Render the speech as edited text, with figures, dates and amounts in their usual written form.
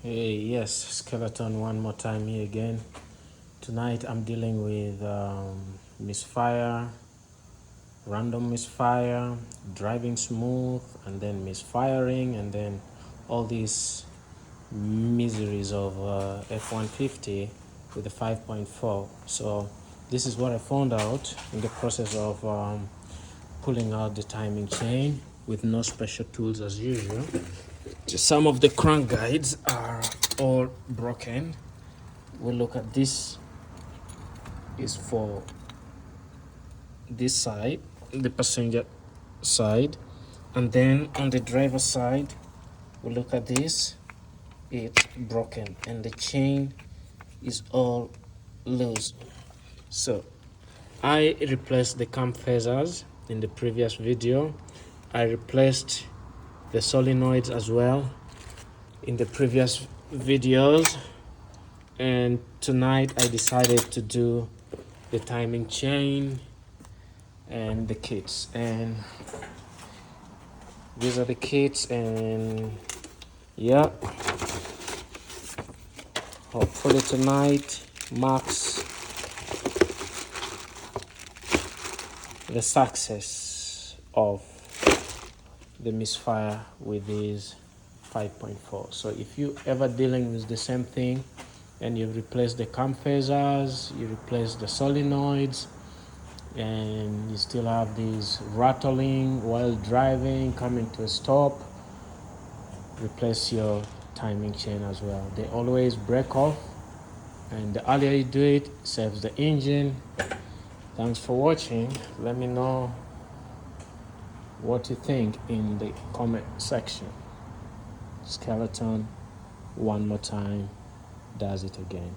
Hey, yes, skeleton one more time here again. Tonight I'm dealing with misfire, random misfire, driving smooth, and then misfiring, and then all these miseries of f150 with the 5.4. So this is what I found out in the process of pulling out the timing chain with no special tools as usual. Some of the crank guides are all broken. We'll look at this is for this side, the passenger side, and then on the driver side we'll look at this. It's broken and the chain is all loose. So I replaced the cam phasers in the previous video. I replaced the solenoids as well in the previous videos, and tonight I decided to do the timing chain and the kits, and these are the kits. And yeah, hopefully tonight marks the success of the misfire with these 5.4. So if you ever dealing with the same thing and you replace the cam phasers, you replace the solenoids, and you still have these rattling while driving, coming to a stop, replace your timing chain as well. They always break off, and the earlier you do it, saves the engine. Thanks for watching. Let me know what you think in the comment section. Skeleton one more time does it again.